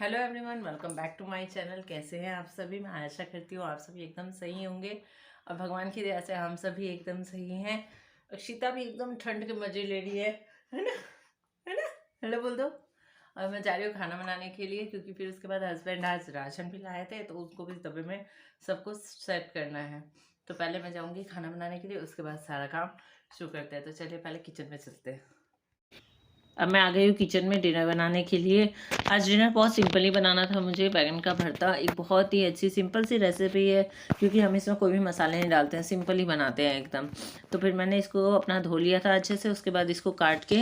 Hello everyone, welcome back to my channel. कैसे हैं आप सभी? मैं आशा करती हूँ आप सभी एकदम सही होंगे और भगवान की दया से हम सभी एकदम सही हैं। अक्षिता भी एकदम ठंड के मज़े ले रही है ना? है ना? हेलो बोल दो। और मैं जा रही हूँ खाना बनाने के लिए, क्योंकि फिर उसके बाद हस्बैंड आज राशन भी लाए थे तो उसको भी डब्बे में सब कुछ सेट करना है। तो पहले मैं जाऊँगी खाना बनाने के लिए, उसके बाद सारा काम शुरू करते हैं। तो चलिए पहले किचन में चलते हैं। अब मैं आ गई हूँ किचन में डिनर बनाने के लिए। आज डिनर बहुत सिंपल ही बनाना था मुझे। बैगन का भरता एक बहुत ही अच्छी सिंपल सी रेसिपी है, क्योंकि हम इसमें कोई भी मसाले नहीं डालते हैं, सिंपल ही बनाते हैं एकदम। तो फिर मैंने इसको अपना धो लिया था अच्छे से। उसके बाद इसको काट के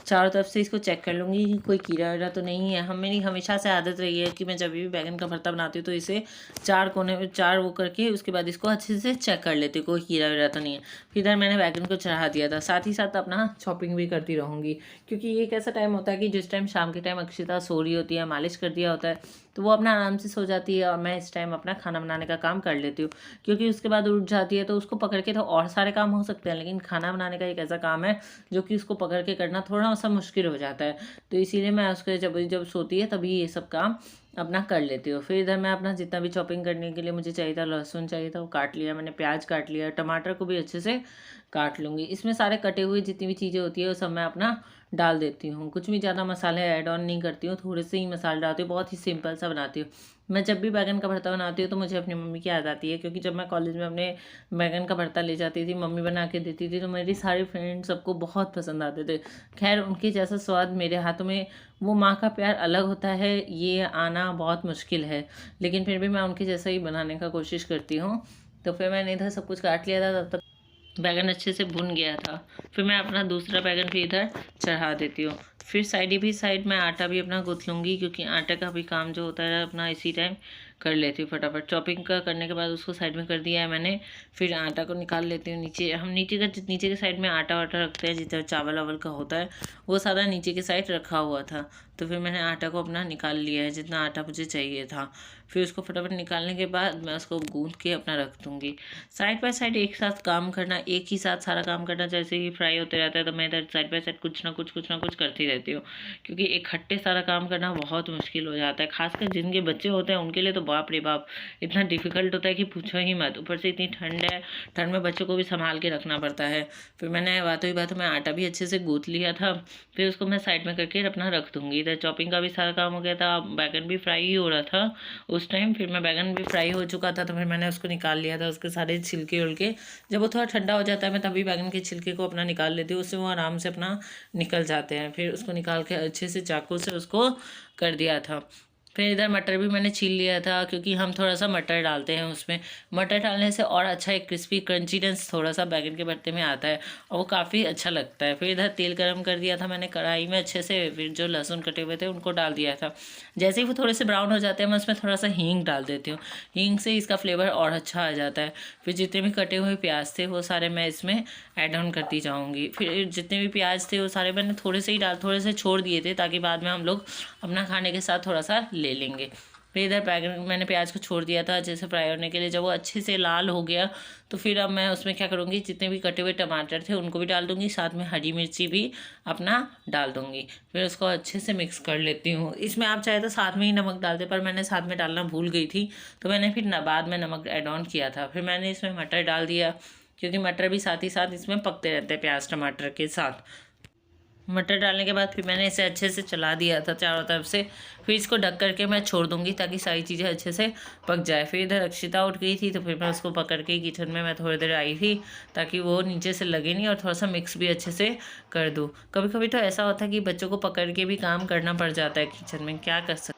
चारों तरफ से इसको चेक कर लूँगी कि कोई कीड़ा वीड़ा तो नहीं है। मेरी हमेशा से आदत रही है कि मैं जब भी बैगन का भरता बनाती हूँ तो इसे चार वो करके उसके बाद इसको अच्छे से चेक कर लेती हूँ, कोई कीड़ा वीड़ा तो नहीं है। फिर इधर मैंने बैगन को चढ़ा दिया था, साथ ही साथ अपना चॉपिंग भी करती रहूँगी, क्योंकि ये एक ऐसा टाइम होता है कि जिस टाइम शाम के टाइम अक्षिता सो रही होती है, मालिश कर दिया होता है, तो वो अपना आराम से सो जाती है और मैं इस टाइम अपना खाना बनाने का काम कर लेती हूँ। क्योंकि उसके बाद उठ जाती है तो उसको पकड़ के तो और सारे काम हो सकते हैं, लेकिन खाना बनाने का एक ऐसा काम है जो कि उसको पकड़ के करना थोड़ा सा मुश्किल हो जाता है। तो इसीलिए मैं उसके जब जब सोती है तभी ये सब काम अपना कर लेती हूँ। फिर इधर मैं अपना जितना भी चॉपिंग करने के लिए मुझे चाहिए था, लहसुन चाहिए था वो काट लिया मैंने, प्याज काट लिया, टमाटर को भी अच्छे से काट लूँगी। इसमें सारे कटे हुए जितनी भी चीज़ें होती है वो सब मैं अपना डाल देती हूँ। कुछ भी ज़्यादा मसाले ऐड ऑन नहीं करती हूँ, थोड़े से ही मसाले डालती हूँ, बहुत ही सिंपल सा बनाती हूँ। मैं जब भी बैगन का भरता बनाती हूँ तो मुझे अपनी मम्मी की याद आती है, क्योंकि जब मैं कॉलेज में अपने बैगन का भरता ले जाती थी, मम्मी बना के देती थी, तो मेरी सारी फ्रेंड्स सबको बहुत पसंद आते थे। खैर उनके जैसा स्वाद मेरे हाथों में, वो माँ का प्यार अलग होता है, ये आना बहुत मुश्किल है, लेकिन फिर भी मैं उनके जैसा ही बनाने का कोशिश करती हूँ। तो फिर मैंने इधर सब कुछ काट लिया था, तब तक बैगन अच्छे से भुन गया था। फिर मैं अपना दूसरा बैगन भी इधर चढ़ा देती हूँ। फिर साइड में आटा भी अपना गूँथ लूँगी, क्योंकि आटे का भी काम जो होता है अपना इसी टाइम कर लेती हूँ फटाफट। चॉपिंग का करने के बाद उसको साइड में कर दिया है मैंने। फिर आटा को निकाल लेती हूँ नीचे। हम नीचे के साइड में आटा वाटा रखते हैं, जितना चावल वावल का होता है वो सारा नीचे के साइड रखा हुआ था। तो फिर मैंने आटा को अपना निकाल लिया है, जितना आटा मुझे चाहिए था। फिर उसको फटाफट निकालने के बाद मैं उसको गूँथ के अपना रख दूँगी। साइड बाय साइड एक साथ काम करना, एक ही साथ सारा काम करना, जैसे ही फ्राई होते रहता है तो मैं इधर साइड बाय साइड कुछ ना कुछ करती रहती हूँ, क्योंकि इकट्ठे सारा काम करना बहुत मुश्किल हो जाता है। खासकर जिनके बच्चे होते हैं उनके लिए तो बाप रे बाप, इतना डिफिकल्ट होता है कि पूछो ही मत। ऊपर से इतनी ठंड है, ठंड में बच्चों को भी संभाल के रखना पड़ता है। फिर मैंने बातों ही बातों में आटा भी अच्छे से गूँथ लिया था। फिर उसको मैं साइड में करके अपना रख दूँगी। इधर चॉपिंग का भी सारा काम हो गया था, बैगन भी फ्राई ही हो रहा था उस टाइम। फिर मैं बैगन भी फ्राई हो चुका था तो फिर मैंने उसको निकाल लिया था, उसके सारे छिलके उलके। जब वो थोड़ा ठंडा हो जाता है मैं तभी बैगन के छिलके को अपना निकाल लेती हूँ, उससे वो आराम से अपना निकल जाते हैं। फिर उसको निकाल के अच्छे से चाकू से उसको कर दिया था। फिर इधर मटर भी मैंने छील लिया था, क्योंकि हम थोड़ा सा मटर डालते हैं उसमें। मटर डालने से और अच्छा एक क्रिस्पी क्रंचीनेस थोड़ा सा बैगन के भरते में आता है और वो काफ़ी अच्छा लगता है। फिर इधर तेल गरम कर दिया था मैंने कढ़ाई में अच्छे से। फिर जो लहसुन कटे हुए थे उनको डाल दिया था। जैसे ही वो थोड़े से ब्राउन हो जाते हैं मैं उसमें थोड़ा सा हींग डाल देती हूँ, हींग से इसका फ्लेवर और अच्छा आ जाता है। फिर जितने भी कटे हुए प्याज थे वो सारे मैं इसमें ऐड ऑन करती जाऊँगी। फिर जितने भी प्याज थे वो सारे मैंने थोड़े से छोड़ दिए थे, ताकि बाद में हम लोग अपना खाने के साथ थोड़ा सा ले लेंगे। फिर इधर बैगन मैंने प्याज को छोड़ दिया था अच्छे से फ्राई होने के लिए। जब वो अच्छे से लाल हो गया तो फिर अब मैं उसमें क्या करूँगी, जितने भी कटे हुए टमाटर थे उनको भी डाल दूँगी, साथ में हरी मिर्ची भी अपना डाल दूँगी। फिर उसको अच्छे से मिक्स कर लेती हूँ। इसमें आप चाहे तो साथ में ही नमक डाल दे, पर मैंने साथ में डालना भूल गई थी, तो मैंने फिर बाद में नमक ऐड ऑन किया था। फिर मैंने इसमें मटर डाल दिया, क्योंकि मटर भी साथ ही साथ इसमें पकते रहते हैं प्याज टमाटर के साथ। मटर डालने के बाद फिर मैंने इसे अच्छे से चला दिया था चारों तरफ से। फिर इसको ढक करके मैं छोड़ दूंगी, ताकि सारी चीज़ें अच्छे से पक जाए। फिर इधर अक्षिता उठ गई थी तो फिर मैं उसको पकड़ के किचन में मैं थोड़ी देर आई थी, ताकि वो नीचे से लगे नहीं और थोड़ा सा मिक्स भी अच्छे से कर दूँ। कभी कभी तो ऐसा होता है कि बच्चों को पकड़ के भी काम करना पड़ जाता है किचन में, क्या कर सकते।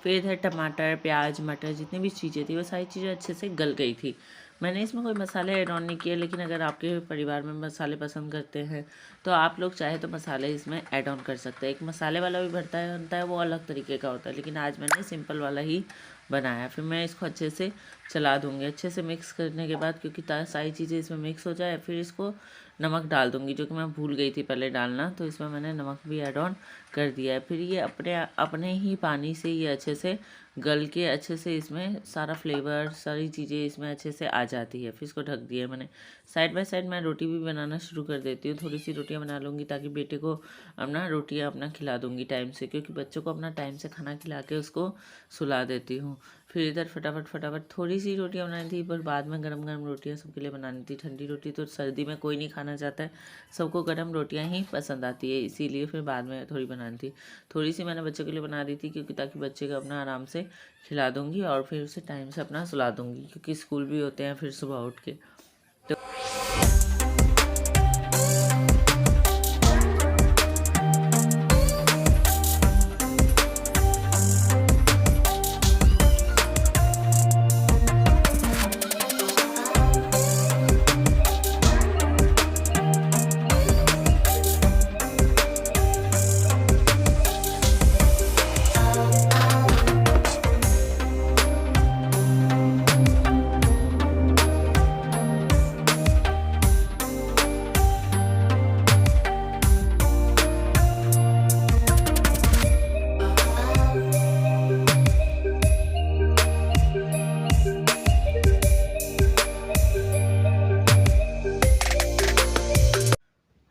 फिर इधर टमाटर प्याज मटर जितनी भी चीज़ें थी वो सारी चीज़ें अच्छे से गल गई थी। मैंने इसमें कोई मसाले ऐड ऑन नहीं किए, लेकिन अगर आपके परिवार में मसाले पसंद करते हैं तो आप लोग चाहे तो मसाले इसमें ऐड ऑन कर सकते हैं। एक मसाले वाला भी भरता है बनता है, वो अलग तरीके का होता है, लेकिन आज मैंने सिंपल वाला ही बनाया। फिर मैं इसको अच्छे से चला दूँगी, अच्छे से मिक्स करने के बाद, क्योंकि सारी चीज़ें इसमें मिक्स हो जाए। फिर इसको नमक डाल दूँगी, जो कि मैं भूल गई थी पहले डालना, तो इसमें मैंने नमक भी ऐड ऑन कर दिया है। फिर ये अपने अपने ही पानी से ये अच्छे से गल के अच्छे से इसमें सारा फ्लेवर सारी चीज़ें इसमें अच्छे से आ जाती है। फिर इसको ढक दिया मैंने। साइड बाय साइड मैं रोटी भी बनाना शुरू कर देती हूँ। थोड़ी सी रोटियाँ बना लूँगी ताकि बेटे को अपना रोटियाँ अपना खिला दूँगी टाइम से, क्योंकि बच्चों को अपना टाइम से खाना खिला के उसको सुला देती हूँ। फिर इधर फटाफट थोड़ी सी रोटियाँ बनानी थी, पर बाद में गरम गरम रोटियाँ सबके लिए बनानी थी। ठंडी रोटी तो सर्दी में कोई नहीं खाना चाहता है, सबको गरम रोटियाँ ही पसंद आती है, इसीलिए फिर बाद में थोड़ी बनानी थी। थोड़ी सी मैंने बच्चों के लिए बना दी थी, क्योंकि ताकि बच्चे को अपना आराम से खिला दूँगी और फिर उसे टाइम से अपना सुला दूँगी, क्योंकि स्कूल भी होते हैं फिर सुबह उठ के। तो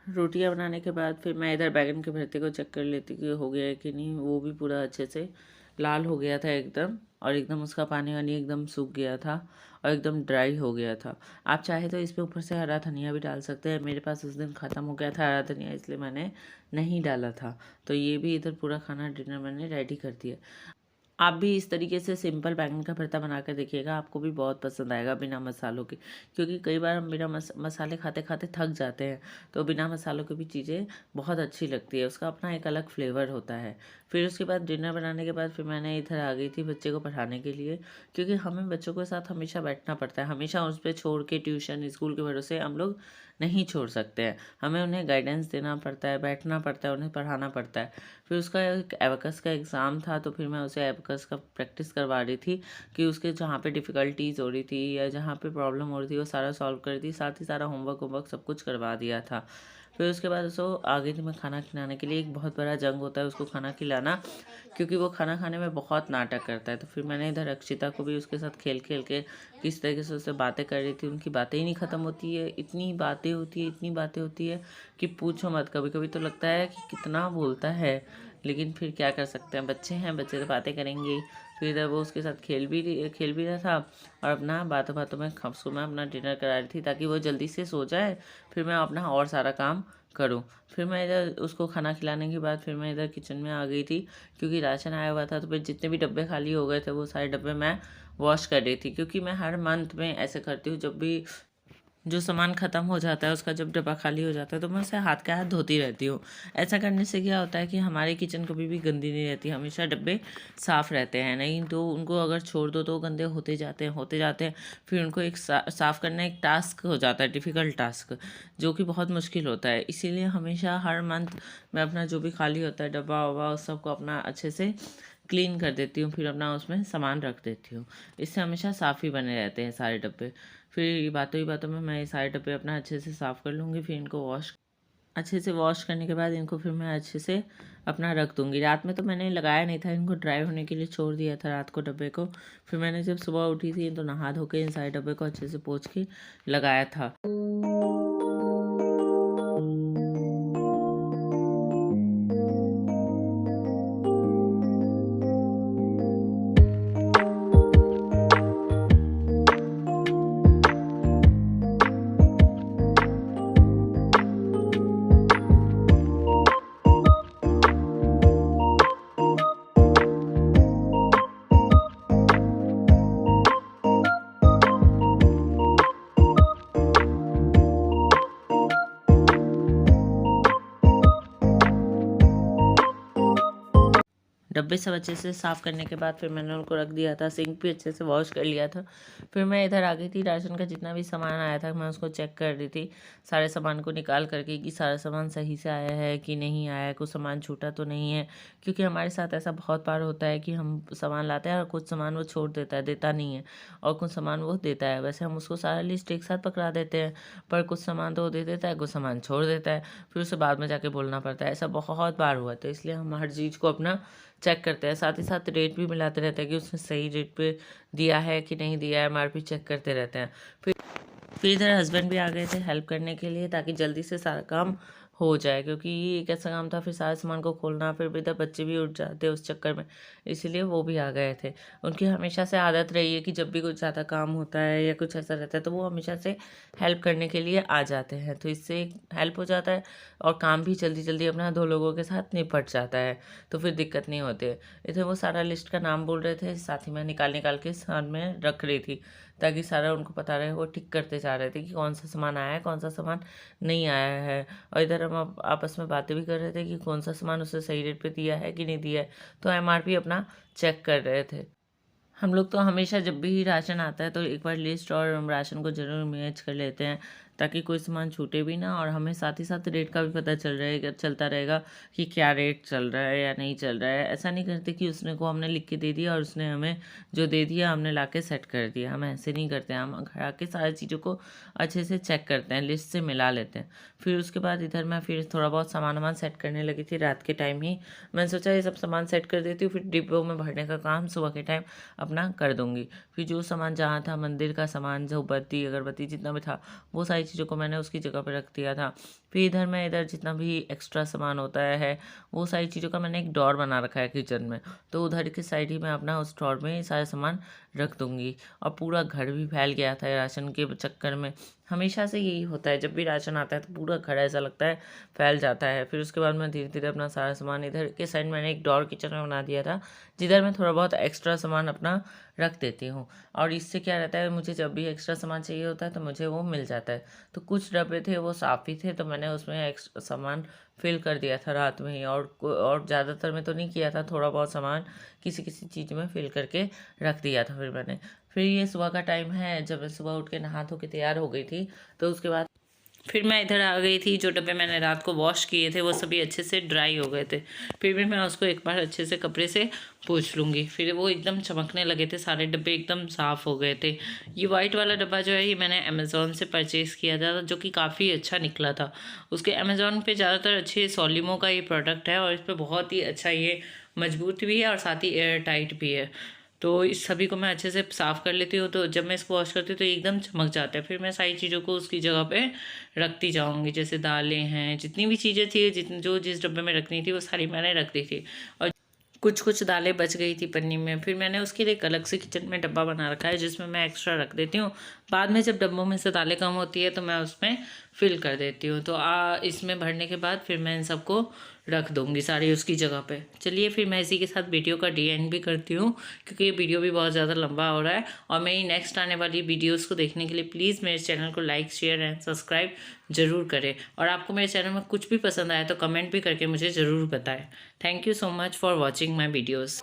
रोटियां बनाने के बाद फिर मैं इधर बैगन के भरते को चेक कर लेती कि हो गया है कि नहीं। वो भी पूरा अच्छे से लाल हो गया था एकदम, और एकदम उसका पानी वानी एकदम सूख गया था और एकदम ड्राई हो गया था। आप चाहे तो इस पे ऊपर से हरा धनिया भी डाल सकते हैं। मेरे पास उस दिन ख़त्म हो गया था हरा धनिया, इसलिए मैंने नहीं डाला था। तो ये भी इधर पूरा खाना डिनर मैंने रेडी कर दिया। आप भी इस तरीके से सिंपल बैंगन का भरता बना कर देखिएगा, आपको भी बहुत पसंद आएगा बिना मसालों के। क्योंकि कई बार हम बिना मसाले खाते खाते थक जाते हैं, तो बिना मसालों की भी चीज़ें बहुत अच्छी लगती है, उसका अपना एक अलग फ्लेवर होता है। फिर उसके बाद डिनर बनाने के बाद फिर मैंने इधर आ गई थी बच्चे को पढ़ाने के लिए, क्योंकि हमें बच्चों के साथ हमेशा बैठना पड़ता है। हमेशा उस पर छोड़ के ट्यूशन स्कूल के भरोसे हम लोग नहीं छोड़ सकते हैं। हमें उन्हें गाइडेंस देना पड़ता है, बैठना पड़ता है, उन्हें पढ़ाना पड़ता है। फिर उसका एक एबेकस का एग्ज़ाम था, तो फिर मैं उसे एबेकस का प्रैक्टिस करवा रही थी कि उसके जहाँ पे डिफ़िकल्टीज़ हो रही थी या जहाँ पे प्रॉब्लम हो रही थी वो सारा सॉल्व कर दी। साथ ही सारा होमवर्क सब कुछ करवा दिया था। फिर उसके बाद उसको आ गई थी मैं खाना खिलाने के लिए। एक बहुत बड़ा जंग होता है उसको खाना खिलाना, क्योंकि वो खाना खाने में बहुत नाटक करता है। तो फिर मैंने इधर अक्षिता को भी उसके साथ खेल खेल के किस तरीके से उससे बातें कर रही थी। उनकी बातें ही नहीं ख़त्म होती है, इतनी बातें होती है, इतनी बातें होती है कि पूछो मत। कभी कभी तो लगता है कि कितना बोलता है, लेकिन फिर क्या कर सकते हैं, बच्चे हैं, बच्चे तो बातें करेंगे ही। फिर इधर वो उसके साथ खेल भी रहा था, और अपना बातों बातों में उसको मैं अपना डिनर करा रही थी ताकि वो जल्दी से सो जाए, फिर मैं अपना और सारा काम करूं। फिर मैं इधर उसको खाना खिलाने के बाद फिर मैं इधर किचन में आ गई थी, क्योंकि राशन आया हुआ था। तो फिर जितने भी डब्बे खाली हो गए थे वो सारे डब्बे मैं वॉश कर रही थी, क्योंकि मैं हर मंथ में ऐसे करती हूँ। जब भी जो सामान ख़त्म हो जाता है उसका जब डब्बा खाली हो जाता है, तो मैं उसे हाथ के हाथ धोती रहती हूँ। ऐसा करने से क्या होता है कि हमारी किचन कभी भी गंदी नहीं रहती, हमेशा डब्बे साफ़ रहते हैं। नहीं तो उनको अगर छोड़ दो तो गंदे होते जाते हैं। फिर उनको एक साफ़ करना एक टास्क हो जाता है, डिफ़िकल्ट टास्क, जो कि बहुत मुश्किल होता है। इसीलिए हमेशा हर मंथ मैं अपना जो भी खाली होता है डब्बा वब्बा उस सबको अपना अच्छे से क्लीन कर देती हूँ, फिर अपना उसमें सामान रख देती हूँ। इससे हमेशा साफ़ ही बने रहते हैं सारे डब्बे। फिर बातों ही बातों में मैं ये सारे डब्बे अपना अच्छे से साफ़ कर लूँगी। फिर इनको अच्छे से वॉश करने के बाद इनको फिर मैं अच्छे से अपना रख दूँगी। रात में तो मैंने लगाया नहीं था, इनको ड्राई होने के लिए छोड़ दिया था रात को डब्बे को। फिर मैंने जब सुबह उठी थी तो नहा धो के इन सारे डब्बे को अच्छे से पोंछ के लगाया था। डब्बे सब अच्छे से साफ़ करने के बाद फिर मैंने उनको रख दिया था, सिंक भी अच्छे से वॉश कर लिया था। फिर मैं इधर आ गई थी, राशन का जितना भी सामान आया था मैं उसको चेक कर रही थी, सारे सामान को निकाल करके कि सारा सामान सही से आया है कि नहीं आया है, कुछ सामान छूटा तो नहीं है। क्योंकि हमारे साथ ऐसा बहुत बार होता है कि हम सामान लाते हैं और कुछ सामान वो छोड़ देता है, देता नहीं है, और कुछ सामान वो देता है। वैसे हम उसको सारा लिस्ट एक साथ पकड़ा देते हैं, पर कुछ सामान तो वो दे देता है, कुछ सामान छोड़ देता है, फिर उसे बाद में जाके बोलना पड़ता है। ऐसा बहुत बार हुआ, तो इसलिए हम हर चीज़ को अपना चेक करते हैं, साथ ही साथ रेट भी मिलाते रहते हैं कि उसने सही रेट पे दिया है कि नहीं दिया है, एमआरपी चेक करते रहते हैं। फिर इधर हस्बैंड भी आ गए थे हेल्प करने के लिए, ताकि जल्दी से सारा काम हो जाए, क्योंकि ये एक ऐसा काम था फिर सारे सामान को खोलना, फिर इधर बच्चे भी उठ जाते उस चक्कर में, इसीलिए वो भी आ गए थे। उनकी हमेशा से आदत रही है कि जब भी कुछ ज़्यादा काम होता है या कुछ ऐसा रहता है तो वो हमेशा से हेल्प करने के लिए आ जाते हैं, तो इससे हेल्प हो जाता है और काम भी जल्दी जल्दी अपना 2 लोगों के साथ निपट जाता है, तो फिर दिक्कत नहीं होती है। इधर वो सारा लिस्ट का नाम बोल रहे थे, साथ ही मैं निकाल निकाल के साथ में रख रही थी, ताकि सारा उनको पता रहे। वो टिक करते जा रहे थे कि कौन सा सामान आया है, कौन सा सामान नहीं आया है, और इधर हम आपस में बातें भी कर रहे थे कि कौन सा सामान उसे सही रेट पे दिया है कि नहीं दिया है, तो एमआरपी अपना चेक कर रहे थे। हम लोग तो हमेशा जब भी राशन आता है तो एक बार लिस्ट और राशन को ज़रूर मैच कर लेते हैं, ताकि कोई सामान छूटे भी ना, और हमें साथ ही साथ रेट का भी पता चलता रहेगा कि क्या रेट चल रहा है या नहीं चल रहा है। ऐसा नहीं करते कि उसने को हमने लिख के दे दिया और उसने हमें जो दे दिया हमने ला के सेट कर दिया, हम ऐसे नहीं करते हैं। हम घर आके सारी चीज़ों को अच्छे से चेक करते हैं, लिस्ट से मिला लेते हैं। फिर उसके बाद इधर मैं फिर थोड़ा बहुत सामान वामान सेट करने लगी थी रात के टाइम ही। मैंने सोचा ये सब सामान सेट कर देती हूँ, फिर डिब्बों में भरने का काम सुबह के टाइम अपना कर दूँगी। फिर जो सामान जहाँ था, मंदिर का सामान, जो बत्ती अगरबत्ती जितना भी था, वो सारी चीज़ों को मैंने उसकी जगह पर रख दिया था। फिर इधर जितना भी एक्स्ट्रा सामान होता है वो सारी चीज़ों का मैंने एक ड्रॉर बना रखा है किचन में, तो उधर की साइड ही मैं अपना उस ड्रॉर में ये सारे सामान रख दूँगी। और पूरा घर भी फैल गया था राशन के चक्कर में। हमेशा से यही होता है, जब भी राशन आता है तो पूरा घर ऐसा लगता है फैल जाता है। फिर उसके बाद मैं धीरे धीरे अपना सारा सामान इधर के साइड मैंने एक ड्रॉर किचन में बना दिया था, जिधर मैं थोड़ा बहुत एक्स्ट्रा सामान अपना रख देती हूँ। और इससे क्या रहता है, मुझे जब भी एक्स्ट्रा सामान चाहिए होता है तो मुझे वो मिल जाता है। तो कुछ डब्बे थे वो साफ़ ही थे, तो मैंने उसमें एक्स्ट्रा सामान फिल कर दिया था रात में ही, और ज़्यादातर में तो नहीं किया था, थोड़ा बहुत सामान किसी किसी चीज़ में फिल करके रख दिया था। फिर ये सुबह का टाइम है, जब मैं सुबह उठ के नहा धो के तैयार हो गई थी, तो उसके बाद फिर मैं इधर आ गई थी। जो डब्बे मैंने रात को वॉश किए थे वो सभी अच्छे से ड्राई हो गए थे, फिर भी मैं उसको एक बार अच्छे से कपड़े से पोंछ लूँगी। फिर वो एकदम चमकने लगे थे, सारे डब्बे एकदम साफ़ हो गए थे। ये वाइट वाला डब्बा जो है ये मैंने अमेज़ॉन से परचेज़ किया था, जो कि काफ़ी अच्छा निकला था। उसके अमेज़ॉन पे ज़्यादातर अच्छे सॉलिमो का ये प्रोडक्ट है, और इस पर बहुत ही अच्छा ये मजबूत भी है और साथ ही एयर टाइट भी है। तो इस सभी को मैं अच्छे से साफ़ कर लेती हूँ, तो जब मैं इसको वॉश करती हूँ तो एकदम चमक जाता है। फिर मैं सारी चीज़ों को उसकी जगह पे रखती जाऊँगी, जैसे दालें हैं, जितनी भी चीज़ें थी जो जिस डब्बे में रखनी थी वो सारी मैंने रख दी थी। और कुछ दालें बच गई थी पन्नी में, फिर मैंने उसके लिए एक अलग से किचन में डब्बा बना रखा है, जिसमें मैं एक्स्ट्रा रख देती हूँ। बाद में जब डब्बों में से दालें कम होती है तो मैं उसमें फिल कर देती हूँ। तो इसमें भरने के बाद फिर मैं इन सबको रख दूँगी सारी उसकी जगह पे। चलिए फिर मैं इसी के साथ वीडियो का एंड भी करती हूँ, क्योंकि ये वीडियो भी बहुत ज़्यादा लंबा हो रहा है। और मेरी नेक्स्ट आने वाली वीडियोज़ को देखने के लिए प्लीज़ मेरे चैनल को लाइक, शेयर एंड सब्सक्राइब ज़रूर करें। और आपको मेरे चैनल में कुछ भी पसंद आया तो कमेंट भी करके मुझे ज़रूर बताएं। Thank you so much for watching my videos.